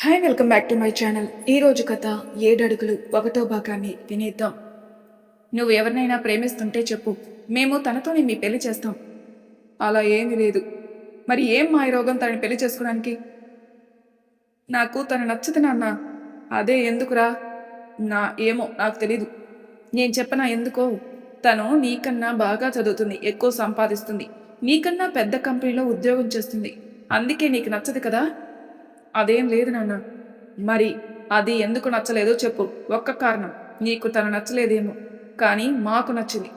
Hi welcome back to my channel. ఈరోజు కథ 7 అడుగులు 1వ భాగాన్ని వినేద్దాం. నువ్వు ఎవరినైనా ప్రేమిస్తుంటే చెప్పు, మేము తనతోనే మీ పెళ్లి చేస్తాం. అలా ఏమీ లేదు. మరి ఏం మాయరోగం తనని పెళ్లి చేసుకోవడానికి? నాకు తను నచ్చదు నాన్న. అదే ఎందుకురా? ఏమో నాకు తెలీదు. నేను చెప్పనా ఎందుకో? తను నీకన్నా బాగా చదువుతుంది, ఎక్కువ సంపాదిస్తుంది, నీకన్నా పెద్ద కంపెనీలో ఉద్యోగం చేస్తుంది. అందుకే నీకు నచ్చదు కదా? అదేం లేదు నాన్న. మరి అది ఎందుకు నచ్చలేదో చెప్పు. ఒక్క కారణం. నీకు తను నచ్చలేదేమో, కానీ మాకు నచ్చింది.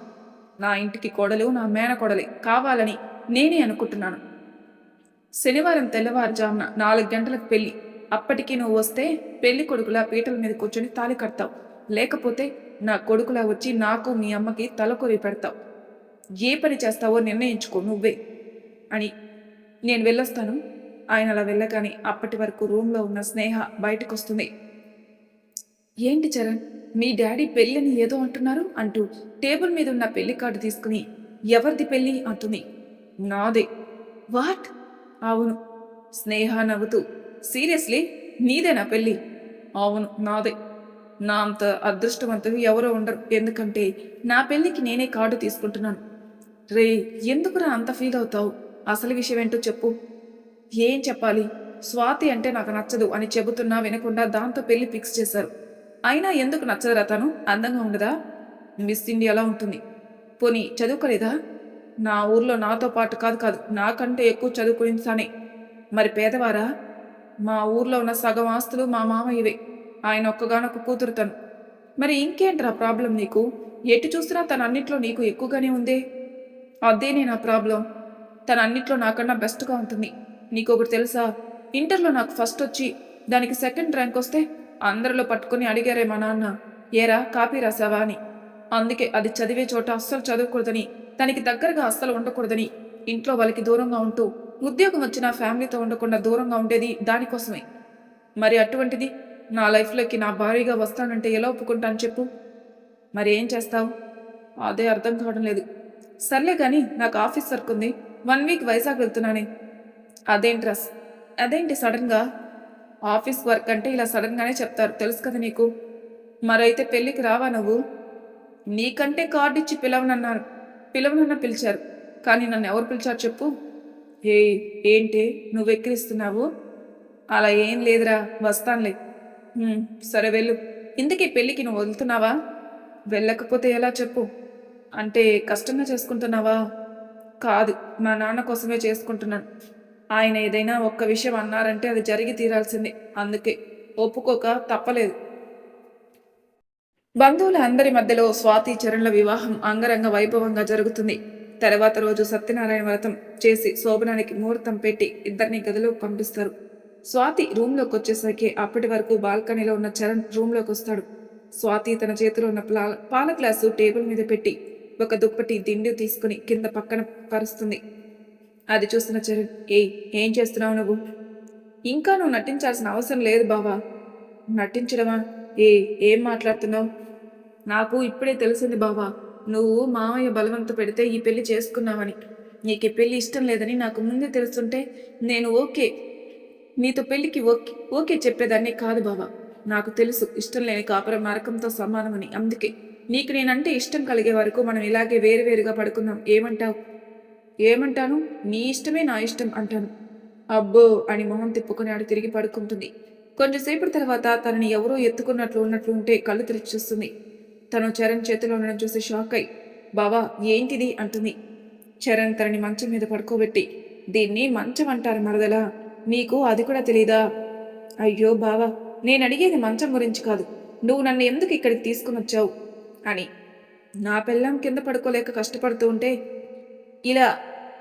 నా ఇంటికి కోడలు నా మేనకోడలే కావాలని నేనే అనుకుంటున్నాను. శనివారం తెల్లవారుజామున 4 గంటలకు పెళ్లి. అప్పటికి నువ్వు వస్తే పెళ్లి కొడుకులా పీటల మీద కూర్చొని తాళి కడతావు. లేకపోతే నా కొడుకులా వచ్చి నాకు మీ అమ్మకి తలకొరి పెడతావు. ఏ పని చేస్తావో నిర్ణయించుకో నువ్వే అని. నేను వెళ్ళొస్తాను. ఆయన అలా వెళ్ళగానే అప్పటి వరకు రూమ్లో ఉన్న స్నేహ బయటకు వస్తుంది. ఏంటి చరణ్, మీ డాడీ పెళ్ళిని ఏదో అంటున్నారు అంటూ టేబుల్ మీద ఉన్న పెళ్లి కార్డు తీసుకుని, ఎవరిది పెళ్ళి అంటుంది. నాదే. వాట్? అవును. స్నేహ నవ్వుతూ, సీరియస్లీ నీదేనా పెళ్ళి? అవును నాదే. నా అంత అదృష్టవంతులు ఎవరో ఉండరు, ఎందుకంటే నా పెళ్ళికి నేనే కార్డు తీసుకుంటున్నాను. రే, ఎందుకురా అంత ఫీల్ అవుతావు? అసలు విషయం ఏంటో చెప్పు. ఏం చెప్పాలి? స్వాతి అంటే నాకు నచ్చదు అని చెబుతున్నా వినకుండా దాంతో పెళ్లి ఫిక్స్ చేశారు. అయినా ఎందుకు నచ్చదురా? తను అందంగా ఉండదా? మిస్ ఇండియాలా ఉంటుంది. పోనీ చదువుకోలేదా? నా ఊర్లో నాతో పాటు కాదు కాదు నాకంటే ఎక్కువ చదువుకుని తనే. మరి పేదవారా? మా ఊర్లో ఉన్న సగం ఆస్తులు మా మామయ్యవే. ఆయన ఒక్కగానొక్క కూతురు తను. మరి ఇంకేంట్రా ప్రాబ్లం నీకు? ఎటు చూసినా తన అన్నిట్లో నీకు ఎక్కువగానే ఉందే. అదేనే నా ప్రాబ్లం. తన అన్నిట్లో నాకన్నా బెస్ట్గా ఉంటుంది. నీకొకటి తెలుసా? ఇంటర్లో నాకు ఫస్ట్ వచ్చి దానికి సెకండ్ ర్యాంక్ వస్తే అందరిలో పట్టుకుని అడిగారే మా నాన్న, ఏరా కాపీ రాసావా అని. అందుకే అది చదివే చోట అస్సలు చదవకూడదని, దానికి దగ్గరగా అస్సలు ఉండకూడదని, ఇంట్లో వాళ్ళకి దూరంగా ఉంటూ ఉద్యోగం వచ్చిన ఫ్యామిలీతో ఉండకుండా దూరంగా ఉండేది దానికోసమే. మరి అటువంటిది నా లైఫ్లోకి నా భారీగా వస్తానంటే ఎలా ఒప్పుకుంటాను చెప్పు? మరి ఏం చేస్తావు? అదే అర్థం కావడం లేదు. సర్లే కానీ నాకు ఆఫీస్ వర్క్ ఉంది. 1 వీక్ వైజాగ్ వెళ్తున్నానే. అదేంట్రస్ అదేంటి సడన్గా? ఆఫీస్ వర్క్ అంటే ఇలా సడన్గానే చెప్తారు, తెలుసు కదా నీకు. మరైతే పెళ్ళికి రావా నువ్వు? నీకంటే కార్డు ఇచ్చి పిలవనన్నారు. పిలవనన్న పిలిచారు, కానీ నన్ను ఎవరు పిలిచారు చెప్పు? ఏ ఏంటి నువ్వు ఎక్కిరిస్తున్నావు? అలా ఏం లేదురా, వస్తానులే. సరే వెళ్ళు. ఇంతకీ పెళ్ళికి నువ్వు వెళ్తున్నావా? వెళ్ళకపోతే ఎలా చెప్పు? అంటే కష్టంగా చేసుకుంటున్నావా? కాదు, మా నాన్న కోసమే చేసుకుంటున్నాను. ఆయన ఏదైనా ఒక్క విషయం అన్నారంటే అది జరిగి తీరాల్సిందే. అందుకే ఒప్పుకోక తప్పలేదు. బంధువుల అందరి మధ్యలో స్వాతి చరణ్ల వివాహం అంగరంగ వైభవంగా జరుగుతుంది. తర్వాత రోజు సత్యనారాయణ వ్రతం చేసి శోభనానికి ముహూర్తం పెట్టి ఇద్దరిని గదిలోకి పంపిస్తారు. స్వాతి రూమ్లోకి వచ్చేసరికి అప్పటి వరకు బాల్కనీలో ఉన్న చరణ్ రూమ్లోకి వస్తాడు. స్వాతి తన చేతిలో ఉన్న పాల గ్లాసు టేబుల్ మీద పెట్టి ఒక దుప్పటి దిండు తీసుకుని కింద పక్కన పరుస్తుంది. అది చూస్తున్న చరణ్, ఏం చేస్తున్నావు నువ్వు? ఇంకా నువ్వు నటించాల్సిన అవసరం లేదు బావా. నటించడమా? ఏం మాట్లాడుతున్నావు? నాకు ఇప్పుడే తెలిసింది బావా, నువ్వు మామయ్య బలవంత పెడితే ఈ పెళ్లి చేసుకున్నావని. నీకు ఈ పెళ్లి ఇష్టం లేదని నాకు ముందే తెలుస్తుంటే నేను నీతో పెళ్లికి ఓకే చెప్పేదాన్ని కాదు బావా. నాకు తెలుసు ఇష్టం లేని కాపురం నరకంతో సమానమని. అందుకే నీకు నేనంటే ఇష్టం కలిగే వరకు మనం ఇలాగే వేరువేరుగా పడుకుందాం. ఏమంటావు? ఏమంటాను? నీ ఇష్టమే నా ఇష్టం అంటాను. అబ్బో అని మొహం తిప్పుకుని ఆడు తిరిగి పడుకుంటుంది. కొంచెంసేపటి తర్వాత తనని ఎవరో ఉన్నట్లు ఉంటే కళ్ళు తెరిచి చూస్తుంది. తను చరణ్ చేతిలో ఉండడం చూసి షాక్ అయి, బావా ఏంటిది అంటుంది. చరణ్ తనని మంచం మీద పడుకోబెట్టి, దీన్ని మంచం అంటారు మరదలా, నీకు అది కూడా తెలీదా? అయ్యో బావా, నేను అడిగేది మంచం గురించి కాదు, నువ్వు నన్ను ఎందుకు ఇక్కడికి తీసుకుని వచ్చావు అని. నా పెళ్ళాం కింద పడుకోలేక కష్టపడుతూ ఉంటే ఇలా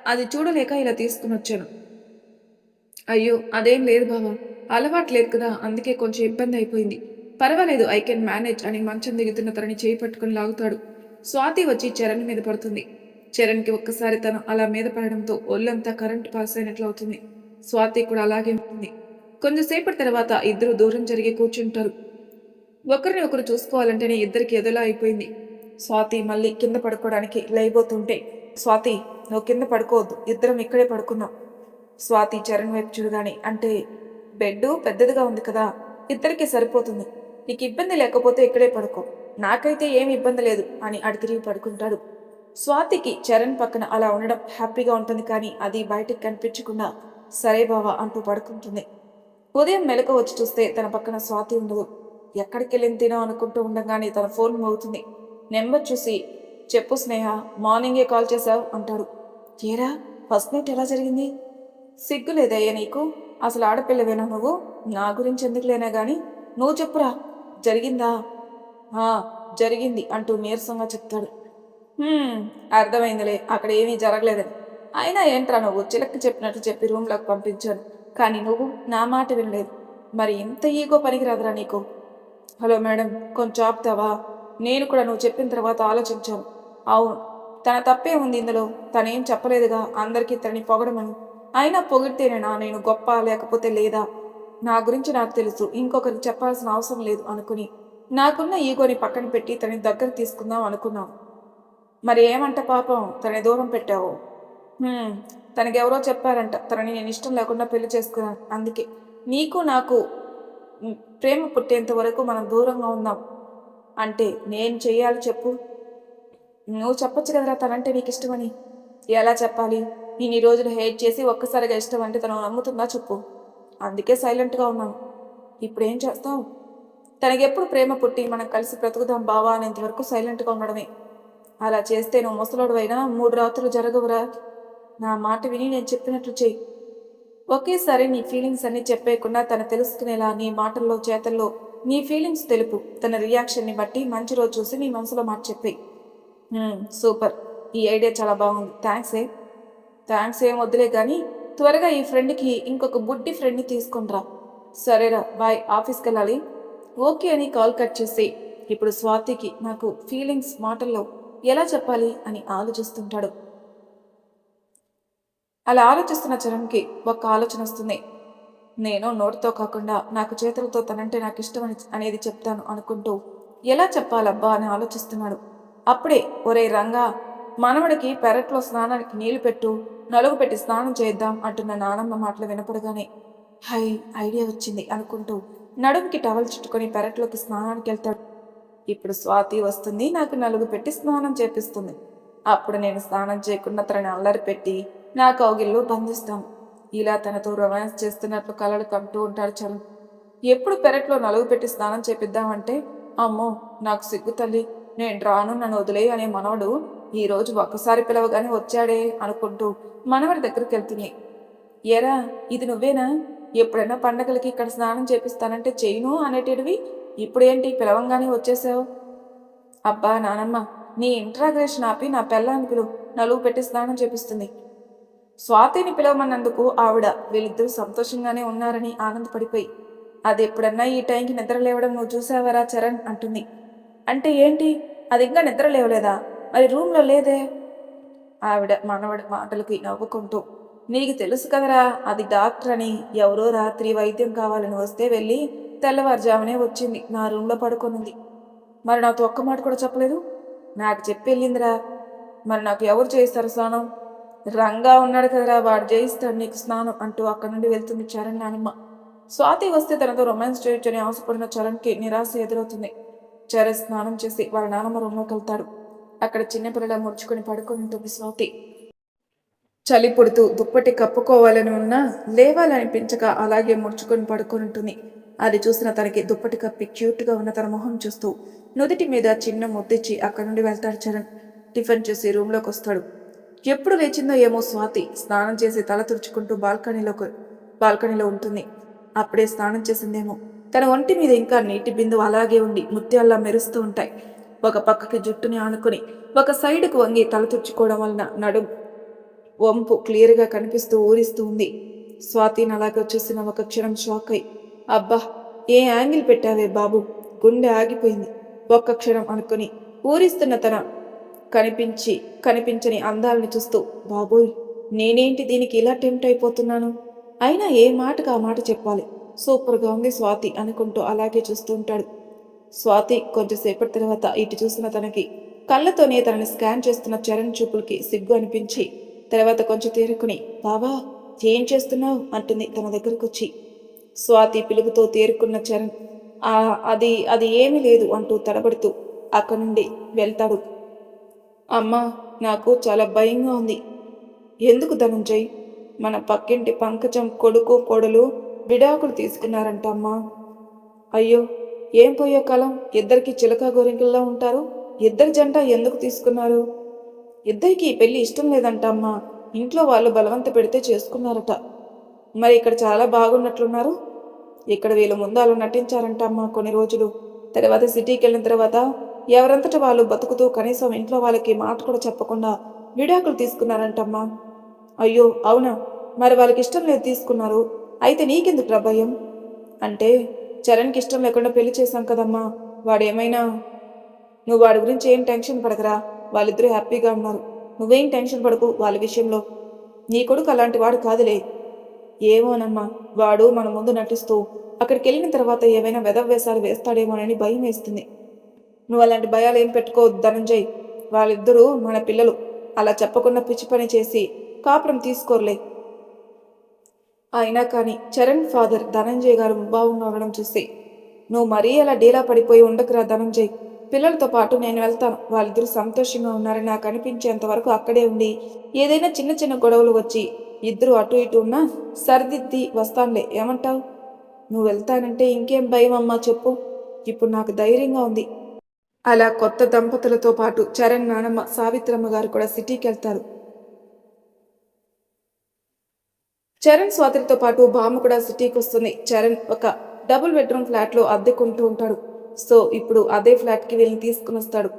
అది చూడలేక ఇలా తీసుకుని వచ్చాను. అయ్యో అదేం లేదు బావా, అలవాట్లేదు కదా, అందుకే కొంచెం ఇబ్బంది అయిపోయింది. పర్వాలేదు, ఐ కెన్ మేనేజ్ అని మంచం దిగుతున్న తనని చేయి పట్టుకుని లాగుతాడు. స్వాతి వచ్చి చరణ్ మీద పడుతుంది. చరణ్కి ఒక్కసారి తను అలా మీద పడడంతో ఒళ్ళంతా కరెంట్ పాస్ అయినట్లు అవుతుంది. స్వాతి కూడా అలాగే ఉంటుంది. కొంచెంసేపటి తర్వాత ఇద్దరు దూరం జరిగి కూర్చుంటారు. ఒకరిని ఒకరు చూసుకోవాలంటేనే ఇద్దరికి ఎదలా అయిపోయింది. స్వాతి మళ్ళీ కింద పడుకోవడానికి లేయబోతుంటే, స్వాతి నువ్వు కింద పడుకోవద్దు, ఇద్దరం ఇక్కడే పడుకున్నాం. స్వాతి చరణ్ వైపు చూడగానే, అంటే బెడ్డు పెద్దదిగా ఉంది కదా, ఇద్దరికీ సరిపోతుంది. నీకు ఇబ్బంది లేకపోతే ఇక్కడే పడుకో, నాకైతే ఏమి ఇబ్బంది లేదు అని అటు తిరిగి పడుకుంటాడు. స్వాతికి చరణ్ పక్కన అలా ఉండడం హ్యాపీగా ఉంటుంది, కానీ అది బయటికి కనిపించకుండా సరే బావా అంటూ పడుకుంటుంది. ఉదయం మెలకు వచ్చి చూస్తే తన పక్కన స్వాతి ఉండదు. ఎక్కడికి వెళ్ళింది తినో అనుకుంటూ ఉండగానే తన ఫోన్ మోగుతుంది. నెంబర్ చూసి, చెప్పు స్నేహ, మార్నింగే కాల్ చేశావు అంటాడు. ఏరా, ఫస్ట్ నైట్ ఎలా జరిగింది? సిగ్గు లేదయ్యా నీకు? అసలు ఆడపిల్లవేనా నువ్వు? నా గురించి ఎందుకు లేనా గాని నువ్వు చెప్పురా, జరిగిందా? ఆ, జరిగింది అంటూ నీరసంగా చెప్తాడు. అర్థమైందిలే, అక్కడ ఏమీ జరగలేదని. అయినా ఏంట్రా నువ్వు చిలక్కి చెప్పినట్టు చెప్పి రూమ్లోకి పంపించాను, కానీ నువ్వు నా మాట వినలేదు. మరి ఇంత ఈగో పనికిరాదురా నీకు. హలో మేడం, కొంచెం ఆపుతావా? నేను కూడా నువ్వు చెప్పిన తర్వాత ఆలోచించాను. అవును, తన తప్పే ఉంది ఇందులో. తనేం చెప్పలేదుగా అందరికీ తనని పొగడమని. అయినా పొగిడితేనేనా నేను గొప్ప లేకపోతే లేదా? నా గురించి నాకు తెలుసు, ఇంకొకరికి చెప్పాల్సిన అవసరం లేదు అనుకుని నాకున్న ఈగోని పక్కన పెట్టి తనని దగ్గర తీసుకుందాం అనుకున్నాం. మరి ఏమంట పాపం తనని దూరం పెట్టావు? తనకెవరో చెప్పారంట తనని నేను ఇష్టం లేకుండా పెళ్లి చేసుకున్నాను. అందుకే నీకు నాకు ప్రేమ పుట్టేంత వరకు మనం దూరంగా ఉందాం. అంటే నేను చెయ్యాలి చెప్పు? నువ్వు చెప్పొచ్చు కదరా తనంటే నీకు ఇష్టమని. ఎలా చెప్పాలి? ఇన్ని రోజులు హేట్ చేసి ఒక్కసారిగా ఇష్టం అంటే తను నమ్ముతుందా చెప్పు? అందుకే సైలెంట్గా ఉన్నాను. ఇప్పుడేం చేస్తావు? తనకెప్పుడు ప్రేమ పుట్టి మనం కలిసి బ్రతుకుదాం బావా అనేంత వరకు సైలెంట్గా ఉండడమే. అలా చేస్తే నువ్వు ముసలోడువైనా 3 రాత్రులు జరగవురా. నా మాట విని నేను చెప్పినట్లు చెయ్యి. ఒకేసారి నీ ఫీలింగ్స్ అన్నీ చెప్పేయకుండా తను తెలుసుకునేలా నీ మాటల్లో చేతల్లో నీ ఫీలింగ్స్ తెలుపు. తన రియాక్షన్ని బట్టి మంచి రోజు చూసి నీ మనసులో మాట చెప్పేయి. సూపర్, ఈ ఐడియా చాలా బాగుంది. థ్యాంక్స్ ఏం వద్దులే కానీ త్వరగా ఈ ఫ్రెండ్కి ఇంకొక బుడ్డి ఫ్రెండ్ని తీసుకునిరా. సరేరా, బాయ్, ఆఫీస్కి వెళ్ళాలి. ఓకే అని కాల్ కట్ చేసి ఇప్పుడు స్వాతికి నాకు ఫీలింగ్స్ మాటల్లో ఎలా చెప్పాలి అని ఆలోచిస్తుంటాడు. అలా ఆలోచిస్తున్న చరణ్కి ఒక ఆలోచన వస్తుంది. నేను నోటితో కాకుండా నాకు చేతులతో తనంటే నాకు ఇష్టం అనేది చెప్తాను అనుకుంటూ ఎలా చెప్పాలబ్బా అని ఆలోచిస్తున్నాడు. అప్పుడే ఒరే రంగా, మనవడికి పెరట్లో స్నానానికి నీళ్లు పెట్టు, నలుగు పెట్టి స్నానం చేద్దాం అంటున్న నానమ్మ మాటలు వినపడగానే హై, ఐడియా వచ్చింది అనుకుంటూ నడుముకి టవల్ చుట్టుకొని పెరట్లోకి స్నానానికి వెళ్తాడు. ఇప్పుడు స్వాతి వస్తుంది, నాకు నలుగు పెట్టి స్నానం చేపిస్తుంది. అప్పుడు నేను స్నానం చేయకుండా తనని అల్లరి పెట్టి నా కౌగిల్లో బంధిస్తాను. ఇలా తనతో రొమాన్స్ చేస్తున్నట్లు కలలు కంటూ ఉంటాడు చరణ్. ఎప్పుడు పెరట్లో నలుగు పెట్టి స్నానం చేపిద్దామంటే అమ్మో నాకు సిగ్గు తల్లి, నేను రాను, నన్ను వదిలే అనే మనవడు ఈరోజు ఒక్కసారి పిలవగానే వచ్చాడే అనుకుంటూ మనవడి దగ్గరికి వెళ్తుంది. ఏరా, ఇది నువ్వేనా? ఎప్పుడైనా పండగలకి ఇక్కడ స్నానం చేపిస్తానంటే చేయను అనేటివి, ఇప్పుడేంటి పిలవంగానే వచ్చేసావు? అబ్బా నానమ్మ, నీ ఇంట్రాగ్రేషన్ ఆపి నా పెళ్ళాన్ని పిలువు, నలుగు పెట్టి స్నానం చేపిస్తుంది. స్వాతిని పిలవమన్నందుకు ఆవిడ వీళ్ళిద్దరూ సంతోషంగానే ఉన్నారని ఆనందపడిపోయి, అది ఎప్పుడన్నా ఈ టైంకి నిద్ర లేవడం నువ్వు చూసావరా చరణ్ అంటుంది. అంటే ఏంటి, అది ఇంకా నిద్ర లేవలేదా? మరి రూమ్లో లేదే? ఆవిడ మనవడి మాటలకి నవ్వుకుంటూ, నీకు తెలుసు కదరా, అది డాక్టర్ అని. ఎవరో రాత్రి వైద్యం కావాలని వస్తే వెళ్ళి తెల్లవారుజామునే వచ్చింది, నా రూమ్లో పడుకొనుంది. మరి నాతో ఒక్క మాట కూడా చెప్పలేదు. నాకు చెప్పి వెళ్ళిందిరా. మరి నాకు ఎవరు చేయిస్తారు స్నానం? రంగా ఉన్నాడు కదరా, వాడు చేయిస్తాడు నీకు స్నానం అంటూ అక్కడి నుండి వెళ్తుంది చరణ్ నానమ్మ. స్వాతి వస్తే తనతో రొమాన్స్ చేయొచ్చని ఆశపడిన చరణ్కి నిరాశ ఎదురవుతుంది. చరణ్ స్నానం చేసి వాళ్ళ నానమ్మ రూమ్లోకి వెళ్తాడు. అక్కడ చిన్నపిల్లల ముడుచుకొని పడుకొని ఉంటుంది స్వాతి. చలి పుడుతూ దుప్పటి కప్పుకోవాలని ఉన్నా లేవాలనిపించక అలాగే ముడుచుకొని పడుకొని ఉంటుంది. అది చూసిన తనకి దుప్పటి కప్పి క్యూట్గా ఉన్న తన మొహం చూస్తూ నుదిటి మీద చిన్న ముద్దిచ్చి అక్కడి నుండి వెళ్తాడు చరణ్. టిఫిన్ చేసి రూమ్లోకి వస్తాడు. ఎప్పుడు లేచిందో ఏమో స్వాతి స్నానం చేసి తల తుడుచుకుంటూ బాల్కనీలో ఉంటుంది. అప్పుడే స్నానం చేసిందేమో. తన ఒంటి మీద ఇంకా నీటి బిందువు అలాగే ఉండి ముత్యాల్లా మెరుస్తూ ఉంటాయి. ఒక పక్కకి జుట్టుని ఆనుకుని ఒక సైడ్కు వంగి తల తుడుచుకోవడం వలన నడుం వంపు క్లియర్గా కనిపిస్తూ ఊరిస్తూ ఉంది. స్వాతిని అలాగే చూసిన ఒక క్షణం షాక్ అయి, అబ్బా ఏ యాంగిల్ పెట్టావే బాబు, గుండె ఆగిపోయింది ఒక్క క్షణం అనుకుని ఊరిస్తున్న తన కనిపించని అందాలని చూస్తూ, బాబోయ్ నేనేంటి దీనికి ఇలా టెంప్ట్ అయిపోతున్నాను? అయినా ఏ మాటకు ఆ మాట చెప్పాలి, సూపర్గా ఉంది స్వాతి అనుకుంటూ అలాగే చూస్తూ ఉంటాడు. స్వాతి కొంచెంసేపటి తర్వాత ఇటు చూసిన తనకి కళ్ళతోనే తనని స్కాన్ చేస్తున్న చరణ్ చూపులకి సిగ్గు అనిపించి తర్వాత కొంచెం తేరుకుని, బావా ఏం చేస్తున్నావు అంటుంది తన దగ్గరకు వచ్చి. స్వాతి పిలుపుతో తేరుకున్న చరణ్ "ఆ, అది అది ఏమీ లేదు" అంటూ తడబడుతూ అక్కడి నుండి వెళ్తాడు. అమ్మా, నాకు చాలా భయంగా ఉంది. ఎందుకు ధనంజయ్? మన పక్కింటి పంకజం కొడుకు కోడలు విడాకులు తీసుకున్నారంట అమ్మా. అయ్యో, ఏం పోయే కాలం, ఇద్దరికి చిలక గోరింకల్లా ఉంటారు. ఇద్దరి జంట ఎందుకు తీసుకున్నారు? ఇద్దరికి ఈ పెళ్లి ఇష్టం లేదంట అమ్మా. ఇంట్లో వాళ్ళు బలవంత పెడితే చేసుకున్నారట. మరి ఇక్కడ చాలా బాగున్నట్లున్నారు. ఇక్కడ వీళ్ళ ముందు అలా నటించారంట అమ్మా కొన్ని రోజులు. తర్వాత సిటీకి వెళ్ళిన తర్వాత ఎవరంతట వాళ్ళు బతుకుతూ కనీసం ఇంట్లో వాళ్ళకి మాట కూడా చెప్పకుండా విడాకులు తీసుకున్నారంటమ్మా. అయ్యో అవునా? మరి వాళ్ళకి ఇష్టం లేదు తీసుకున్నారు. అయితే నీకెందుకు భయం? అంటే చరణ్కి ఇష్టం లేకుండా పెళ్లి చేశాం కదమ్మా. వాడేమైనా నువ్వు వాడి గురించి ఏం టెన్షన్ పడకరా. వాళ్ళిద్దరూ హ్యాపీగా ఉన్నారు. నువ్వేం టెన్షన్ పడకు వాళ్ళ విషయంలో. నీ కొడుకు అలాంటి వాడు కాదులే. ఏమోనమ్మా, వాడు మన ముందు నటిస్తూ అక్కడికి వెళ్ళిన తర్వాత ఏవైనా వెధవేషాలు వేస్తాడేమోనని భయం వేస్తుంది. నువ్వు అలాంటి భయాలు ఏం పెట్టుకోవద్దు ధనంజయ్. వాళ్ళిద్దరూ మన పిల్లలు. అలా చెప్పకుండా పిచ్చి పని చేసి కాపురం తీసుకోర్లే. అయినా కానీ చరణ్ ఫాదర్ ధనంజయ్ గారు ముభావంగా ఉండడం చూసి, నువ్వు మరీ అలా డీలా పడిపోయి ఉండకురా ధనంజయ్. పిల్లలతో పాటు నేను వెళ్తాను. వాళ్ళిద్దరూ సంతోషంగా ఉన్నారని నాకు అనిపించేంత వరకు అక్కడే ఉండి ఏదైనా చిన్న చిన్న గొడవలు వచ్చి ఇద్దరు అటు ఇటు ఉన్నా సరిదిద్ది వస్తానులే. ఏమంటావు? నువ్వు వెళ్తానంటే ఇంకేం భయం అమ్మా చెప్పు. ఇప్పుడు నాకు ధైర్యంగా ఉంది. అలా కొత్త దంపతులతో పాటు చరణ్ నానమ్మ సావిత్రమ్మ గారు కూడా సిటీకి వెళ్తారు. చరణ్ స్వాతితో పాటు బామ్మ కూడా సిటీకి వస్తుంది. చరణ్ ఒక డబుల్ బెడ్రూమ్ ఫ్లాట్లో అద్దెకుంటూ ఉంటాడు. సో ఇప్పుడు అదే ఫ్లాట్కి వీళ్ళని తీసుకుని వస్తాడు.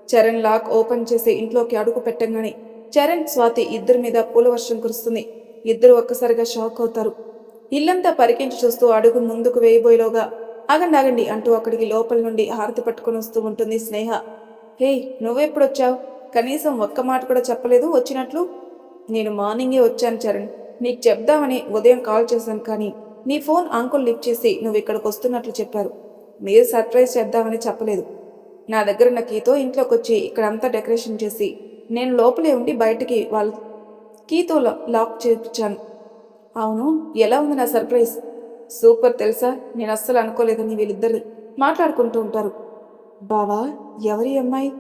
చరణ్ లాక్ ఓపెన్ చేసి ఇంట్లోకి అడుగు పెట్టంగానే చరణ్ స్వాతి ఇద్దరి మీద పూల వర్షం కురుస్తుంది. ఇద్దరు ఒక్కసారిగా షాక్ అవుతారు. ఇల్లంతా పరికించి చూస్తూ అడుగు ముందుకు వేయబోయేలోగా ఆగండి అంటూ అక్కడికి లోపల నుండి హారతి పట్టుకుని వస్తూ ఉంటుంది స్నేహ. హే, నువ్వెప్పుడొచ్చావు? కనీసం ఒక్క మాట కూడా చెప్పలేదు వచ్చినట్లు. నేను మార్నింగే వచ్చాను చరణ్. నీకు చెప్దామని ఉదయం కాల్ చేశాను, కానీ నీ ఫోన్ అంకుల్ లిఫ్ట్ చేసి నువ్వు ఇక్కడికి వస్తున్నట్లు చెప్పారు. మీరు సర్ప్రైజ్ చేద్దామని చెప్పలేదు. నా దగ్గర ఉన్న కీతో ఇంట్లోకి వచ్చి ఇక్కడంతా డెకరేషన్ చేసి నేను లోపలే ఉండి బయటికి వాళ్ళ కీతో లాక్ చేయించాను. అవును, ఎలా ఉంది నా సర్ప్రైజ్? సూపర్ తెలుసా. నేను అస్సలు అనుకోలేదని వీళ్ళిద్దరు మాట్లాడుకుంటూ ఉంటారు. బావా, ఎవరి అమ్మాయి?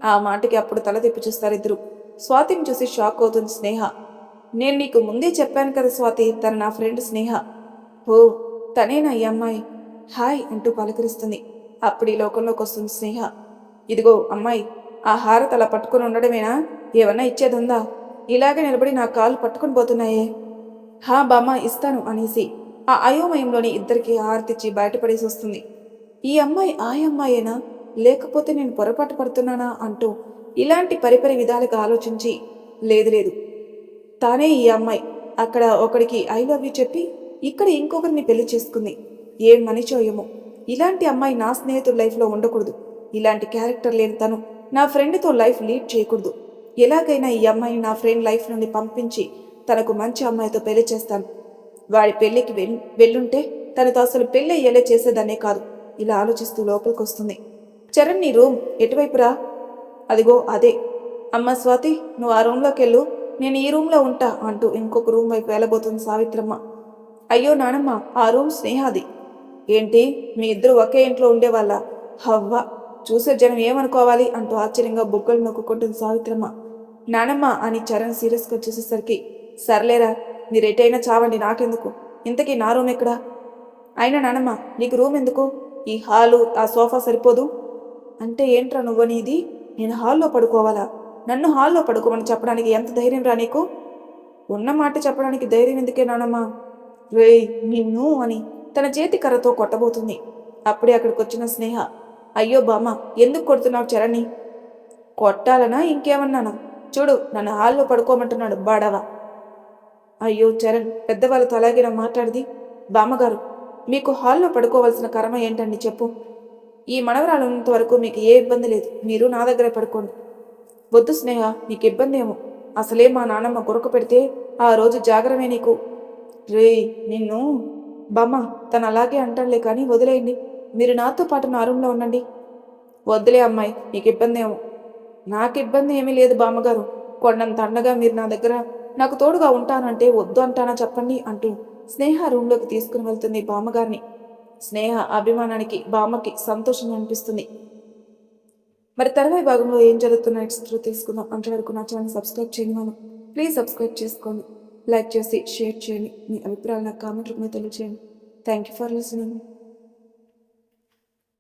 ఆ మాటకి అప్పుడు తల తిప్పి చూస్తారు ఇద్దరు. స్వాతిని చూసి షాక్ అవుతుంది స్నేహ. నేను నీకు ముందే చెప్పాను కదా స్వాతి, తను నా ఫ్రెండ్ స్నేహ. ఓ, తనేనా ఈ అమ్మాయి? హాయ్ అంటూ పలకరిస్తుంది. అప్పుడు ఈ లోకంలోకి వస్తుంది స్నేహ. ఇదిగో అమ్మాయి, ఆ హారత అలా పట్టుకుని ఉండడమేనా? ఏమన్నా ఇచ్చేదుందా? ఇలాగే నిలబడి నా కాళ్ళు పట్టుకుని పోతున్నాయే. హా బామ్మ, ఇస్తాను అనేసి ఆ అయోమయంలోని ఇద్దరికి హారతిచ్చి బయటపడేసి వస్తుంది. ఈ అమ్మాయి ఆ అమ్మాయేనా, లేకపోతే నేను పొరపాటు పడుతున్నానా అంటూ ఇలాంటి పరిపరి విధాలుగా ఆలోచించి, లేదు తానే ఈ అమ్మాయి. అక్కడ ఒకడికి ఐ లవ్ యూ చెప్పి ఇక్కడ ఇంకొకరిని పెళ్లి చేసుకుంది. ఏం మనిషో ఏమో. ఇలాంటి అమ్మాయి నా స్నేహితుడి లైఫ్లో ఉండకూడదు. ఇలాంటి క్యారెక్టర్ లేని తను నా ఫ్రెండ్తో లైఫ్ లీడ్ చేయకూడదు. ఎలాగైనా ఈ అమ్మాయిని నా ఫ్రెండ్ లైఫ్ నుండి పంపించి తనకు మంచి అమ్మాయితో పెళ్లి చేస్తాను. వాడి పెళ్లికి వెళ్ళుంటే తనతో అసలు పెళ్ళి అయ్యేలా చేసేదాన్నే కాదు. ఇలా ఆలోచిస్తూ లోపలికి వస్తుంది. చరణ్, నీ రూమ్ ఎటువైపురా? అదిగో అదే. అమ్మ స్వాతి, నువ్వు ఆ రూమ్లోకి వెళ్ళు, నేను ఈ రూమ్లో ఉంటా అంటూ ఇంకొక రూమ్ వైపు వెళ్ళబోతుంది సావిత్రమ్మ. అయ్యో నానమ్మ, ఆ రూమ్ స్నేహాది. ఏంటి, మీ ఇద్దరు ఒకే ఇంట్లో ఉండేవాళ్ళ? హవ్వ, చూసే జనం ఏమనుకోవాలి అంటూ ఆశ్చర్యంగా బుగ్గలు నొక్కుంటుంది సావిత్రమ్మ. నానమ్మ అని చరణ్ సీరియస్గా చూసేసరికి, సర్లేరా, మీరు ఎటైనా చావండి, నాకెందుకు. ఇంతకీ నా రూమ్ ఎక్కడా? అయినా నానమ్మ, నీకు రూమ్ ఎందుకు? ఈ హాలు ఆ సోఫా సరిపోదు అంటే ఏంట్రా నువ్వనేది? నేను హాల్లో పడుకోవాలా? నన్ను హాల్లో పడుకోమని చెప్పడానికి ఎంత ధైర్యం రా నీకు? ఉన్న మాట చెప్పడానికి ధైర్యం ఎందుకే నానమ్మ? రేయ్ నిన్ను అని తన చేతి కర్రతో కొట్టబోతుంది. అప్పుడే అక్కడికి వచ్చిన స్నేహ, అయ్యో బామ్మ, ఎందుకు కొడుతున్నావు చరణ్ని? కొట్టాలనా ఇంకేమన్నానా? చూడు, నన్ను హాల్లో పడుకోమంటున్నాడు బాడవా. అయ్యో చరణ్, పెద్దవాళ్ళతో అలాగేనా మాట్లాడింది? బామ్మగారు, మీకు హాల్లో పడుకోవాల్సిన కర్మ ఏంటండి చెప్పు. ఈ మనవరాలు ఉన్నంత వరకు మీకు ఏ ఇబ్బంది లేదు. మీరు నా దగ్గరే పడుకోండి. వద్దు స్నేహ, నీకు ఇబ్బంది ఏమో. అసలే మా నాన్నమ్మ గురక పెడితే ఆ రోజు జాగరమే నీకు. రే నిన్ను. బామ్మ, తను అలాగే అంటాడులే కానీ వదిలేయండి. మీరు నాతో పాటు నా రూమ్లో ఉండండి. వద్దులే అమ్మాయి, నీకు ఇబ్బంది ఏమో. నాకు ఇబ్బంది ఏమీ లేదు బామ్మగారు. కొండంత అండగా మీరు నా దగ్గర నాకు తోడుగా ఉంటానంటే వద్దు అంటానా చెప్పండి అంటూ స్నేహ రూమ్లోకి తీసుకుని వెళ్తుంది బామ్మగారిని. స్నేహ అభిమానానికి బామ్మకి సంతోషం అనిపిస్తుంది. మరి తర్వాయి భాగంలో ఏం జరుగుతున్న నెక్స్ట్ తీసుకుందాం. అంతవరకు నా ఛానల్ సబ్స్క్రైబ్ చేయను. ప్లీజ్ సబ్స్క్రైబ్ చేసుకోండి, లైక్ చేసి షేర్ చేయండి, మీ అభిప్రాయాలు నాకు కామెంట్ రూపంలో తెలియజేయండి. Thank you for listening.